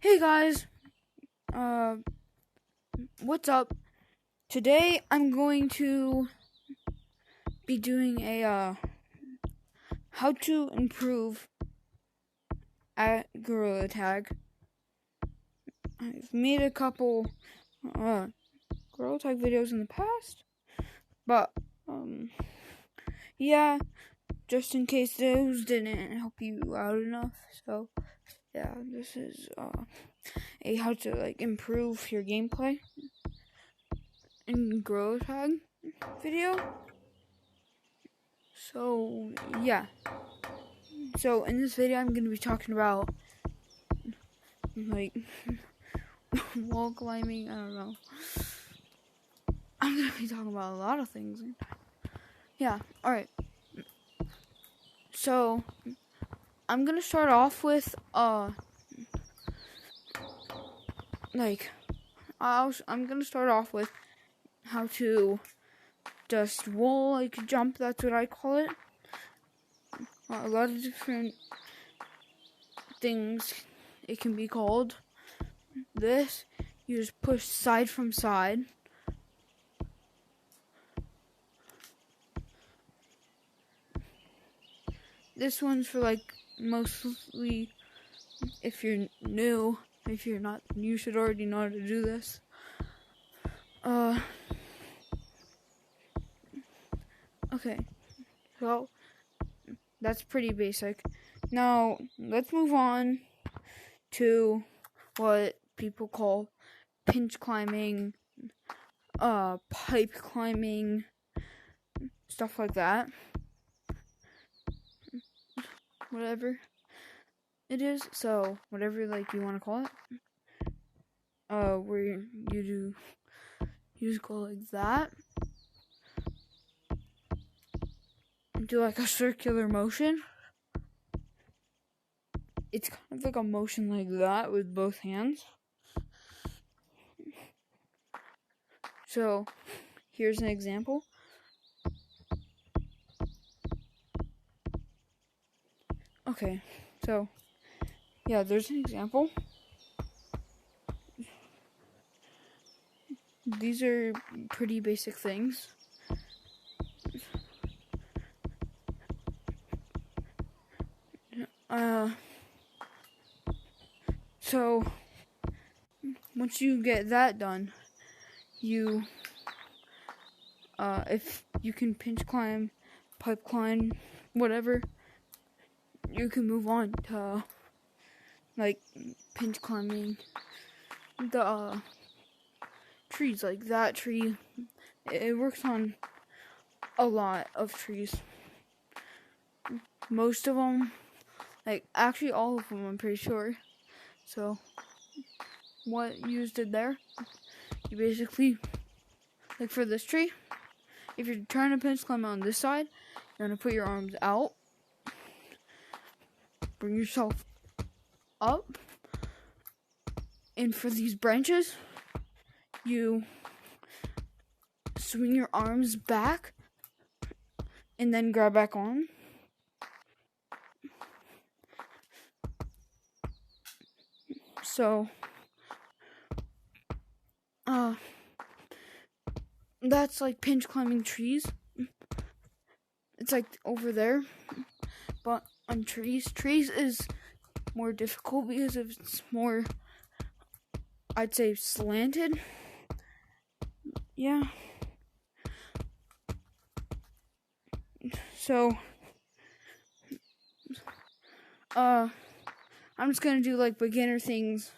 Hey guys, what's up? Today I'm going to be doing a how to improve at Gorilla Tag. I've made a couple Gorilla Tag videos in the past, but yeah, just in case those didn't help you out enough. So yeah, this is a how to improve your gameplay in Gorilla Tag video. So yeah. So in this video I'm going to be talking about wall climbing. I don't know. I'm going to be talking about a lot of things. Yeah, alright. So I'm going to start off with I'm going to start off with how to just wall jump. That's what I call it. A lot of different things it can be called. This, you just push side from side. This one's for mostly if you're new. If you're not, you should already know how to do this. Okay, so that's pretty basic. Now let's move on to what people call pinch climbing, pipe climbing, stuff like that. Whatever it is, so whatever you want to call it. Where you just go like that. Do a circular motion. It's kind of like a motion like that with both hands. So here's an example. Okay, so yeah, there's an example. These are pretty basic things. So once you get that done, you if you can pinch climb, pipe climb, whatever, you can move on to pinch climbing the trees, like that tree. It works on a lot of trees. Most of them, actually all of them, I'm pretty sure. So what you just did there, you basically, for this tree, if you're trying to pinch climb on this side, you're going to put your arms out, bring yourself up, and for these branches, you swing your arms back, and then grab back on. So, that's pinch climbing trees. It's over there, but on trees is more difficult because it's more, I'd say, slanted. Yeah. So, I'm just gonna do beginner things,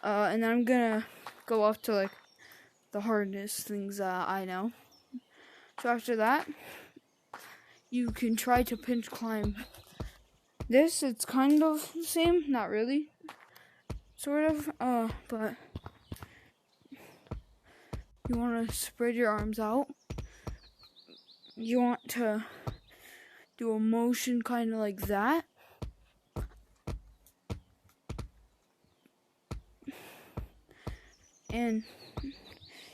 and then I'm gonna go off to the hardest things I know. So after that, you can try to pinch climb this. It's kind of the same, not really, sort of, but you want to spread your arms out. You want to do a motion kind of like that. And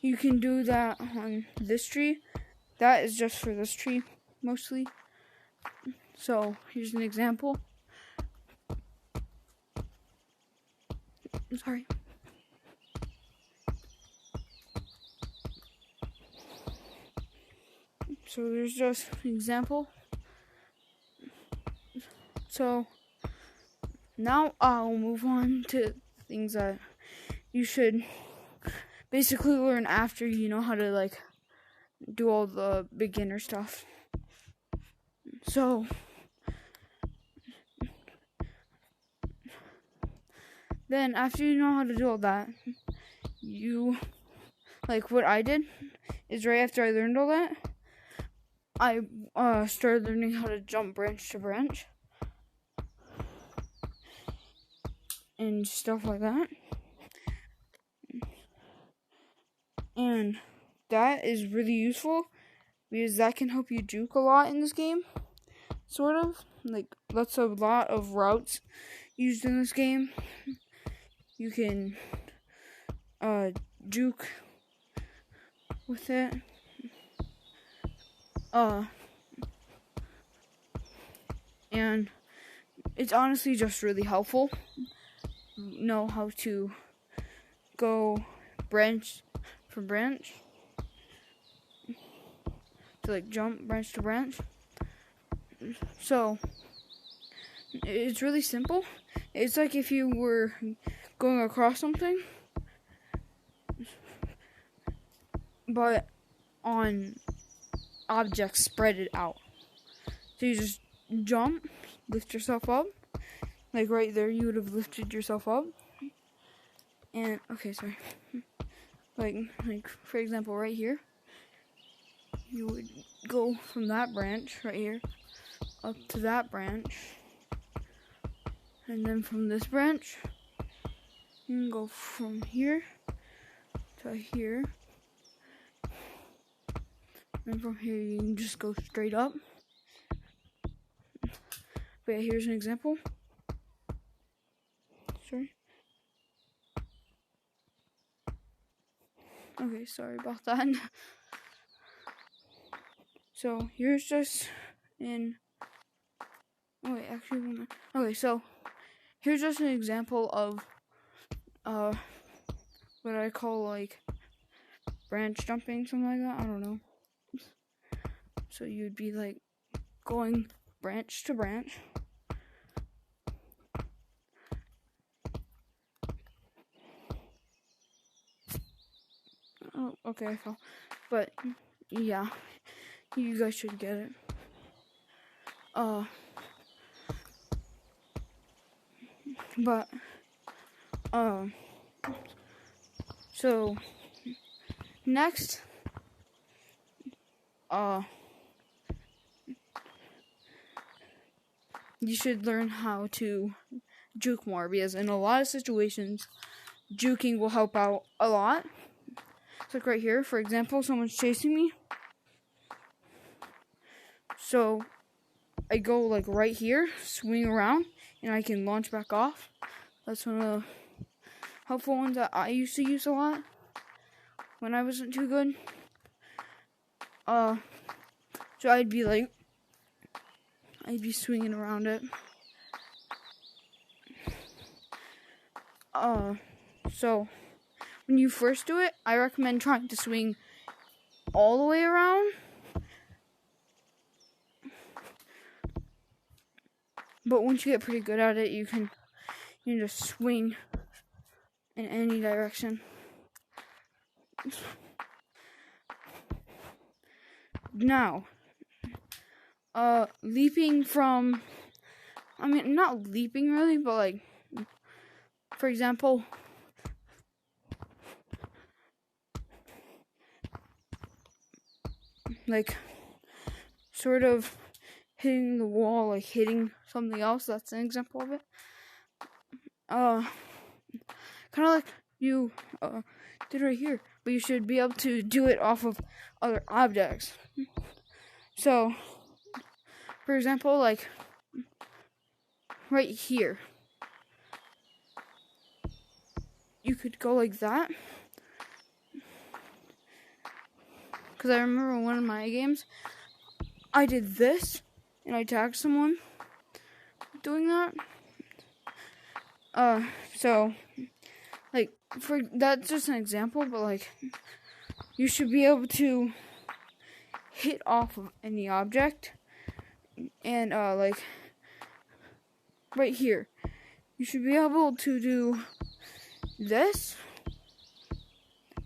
you can do that on this tree. That is just for this tree, mostly. So, here's an example. sorry. So there's just an example. So now I'll move on to things that you should basically learn after you know how to like do all the beginner stuff. So then after you know how to do all that, you like what I did is right after I learned all that, I started learning how to jump branch to branch and stuff like that. And that is really useful because that can help you juke a lot in this game. Sort of. Like, that's a lot of routes used in this game. You can juke with it. And it's honestly just really helpful. Know how to go branch from branch to like jump branch to branch. So it's really simple. It's like if you were going across something, but on objects spread it out. So you just jump, lift yourself up. Like right there, you would have lifted yourself up. And, okay, sorry. Like for example, right here, you would go from that branch right here up to that branch. And then from this branch, you can go from here to here. And from here, you can just go straight up. But yeah, here's an example. Sorry. Okay, sorry about that. So here's just okay, so here's just an example of what I call like branch jumping, something like that. I don't know. So you'd be like going branch to branch. Oh, okay, I fell. But yeah, you guys should get it. So next, you should learn how to juke more, because in a lot of situations, juking will help out a lot. It's like right here, for example, someone's chasing me. So I go like right here, swing around, and I can launch back off. That's one of the helpful ones that I used to use a lot when I wasn't too good. So I'd be swinging around it. So when you first do it, I recommend trying to swing all the way around. But once you get pretty good at it, you can just swing in any direction. Now, leaping from, not leaping really, but like, for example, like, sort of hitting the wall, like hitting something else. That's an example of it. Kind of like you did right here, but you should be able to do it off of other objects. So, for example, like right here, you could go like that. Because I remember in one of my games, I did this, and I tagged someone doing that. So like, for that's just an example, but like, you should be able to hit off of any object, and like right here, you should be able to do this,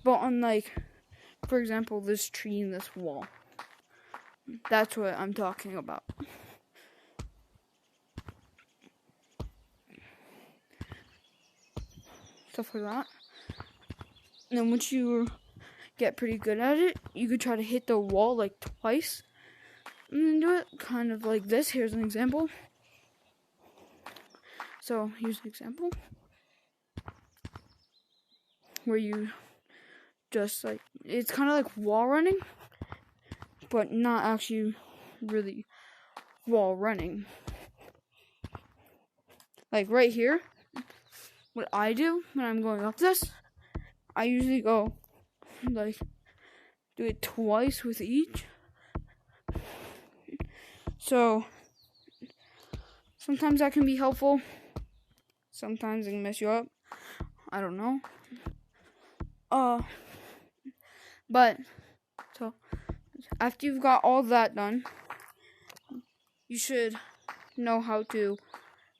but on, like, for example, this tree and this wall. That's what I'm talking about. Stuff like that. And then once you get pretty good at it, you could try to hit the wall like twice. And then do it kind of like this. Here's an example. So here's an example where you just like, it's kind of like wall running, but not actually really wall running. Like right here, what I do when I'm going up this, I usually go like do it twice with each. So sometimes that can be helpful. Sometimes it can mess you up. I don't know. But so after you've got all that done, you should know how to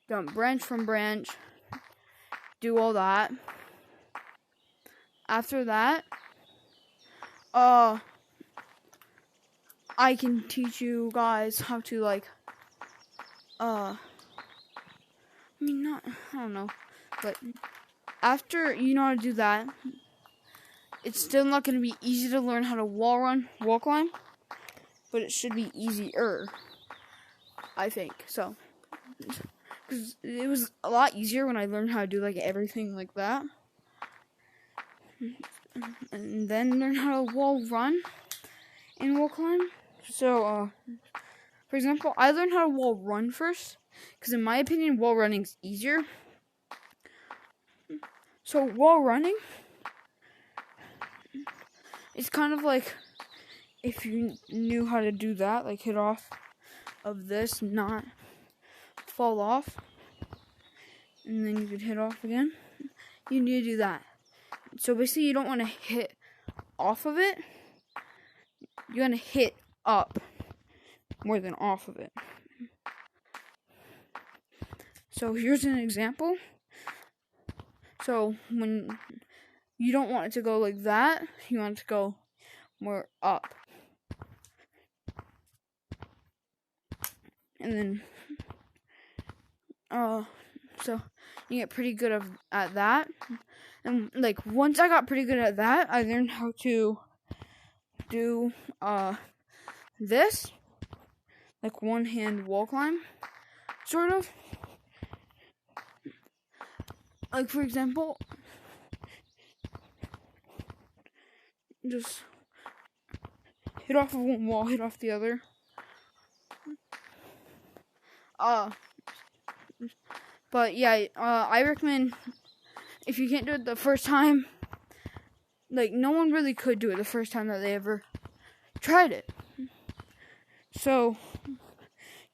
jump branch from branch, do all that. After that, I can teach you guys how to like, I don't know, but after you know how to do that, it's still not going to be easy to learn how to wall climb, but it should be easier, I think. So, because it was a lot easier when I learned how to do like everything like that, and then learn how to wall run and wall climb. So, for example, I learned how to wall run first, because in my opinion, wall running is easier. So wall running, it's kind of like if you knew how to do that, like hit off of this, not fall off, and then you could hit off again. You need to do that. So basically, you don't want to hit off of it. You want to hit up more than off of it. So here's an example. So when you don't want it to go like that, you want it to go more up. And then, so you get pretty good at that. And like once I got pretty good at that, I learned how to do this, like one hand wall climb, sort of. Like for example, just hit off of one wall, hit off the other. But yeah, I recommend, if you can't do it the first time, like no one really could do it the first time that they ever tried it. So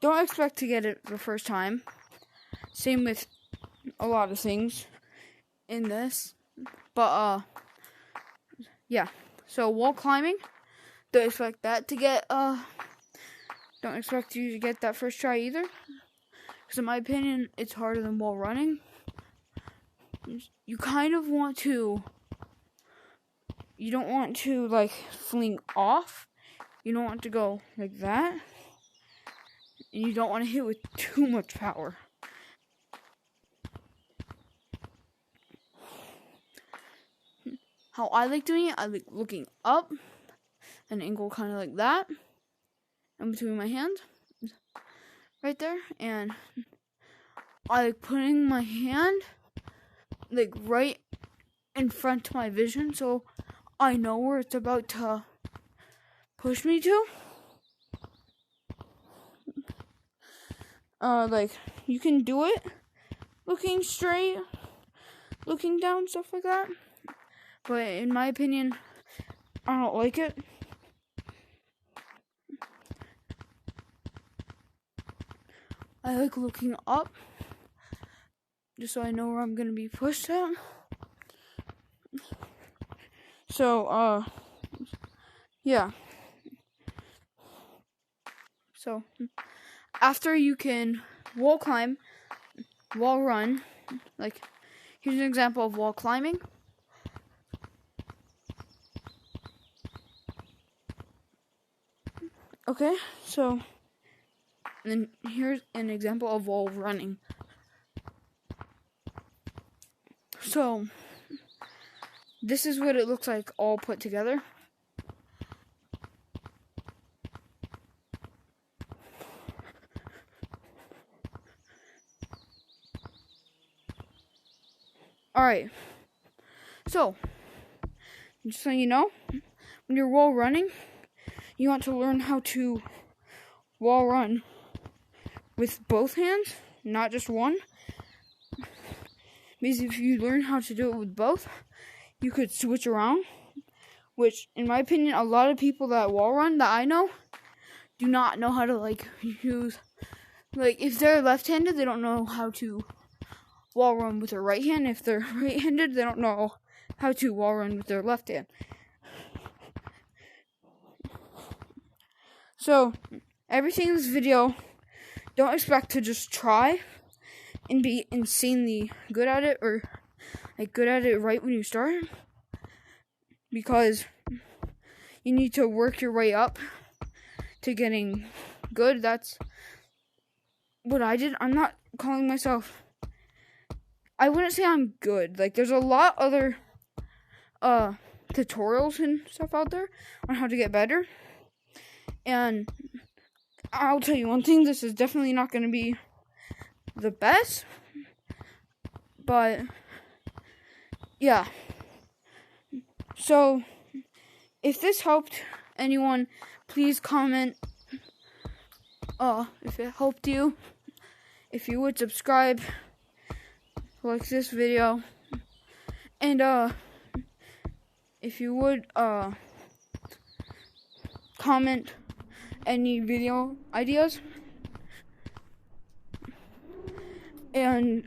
don't expect to get it the first time. Same with a lot of things in this. But yeah. So wall climbing, don't expect that to get don't expect you to get that first try either. Because in my opinion, it's harder than wall running. You kind of want to, you don't want to like fling off. You don't want to go like that. And you don't want to hit with too much power. How I like doing it, I like looking up, an angle kind of like that, in between my hands, right there, and I like putting my hand like right in front of my vision, so I know where it's about to push me to. Like you can do it looking straight, looking down, stuff like that. But in my opinion, I don't like it. I like looking up, just so I know where I'm going to be pushed at. So, yeah. So, after you can wall climb, wall run, like, here's an example of wall climbing. Okay, so, and then here's an example of wall running. So, this is what it looks like all put together. Alright, so, just so you know, when you're wall running, you want to learn how to wall run with both hands, not just one. Because if you learn how to do it with both, you could switch around, which, in my opinion, a lot of people that wall run that I know do not know how to, like, use, like, if they're left-handed, they don't know how to wall run with their right hand. If they're right-handed, they don't know how to wall run with their left hand. So, everything in this video, don't expect to just try and be insanely good at it, or like good at it right when you start, because you need to work your way up to getting good. That's what I did. I'm not calling myself, I wouldn't say I'm good. Like, there's a lot other tutorials and stuff out there on how to get better, and I'll tell you one thing, this is definitely not going to be the best, but yeah. So, if this helped anyone, please comment if it helped you. If you would subscribe, like this video, and if you would comment any video ideas, and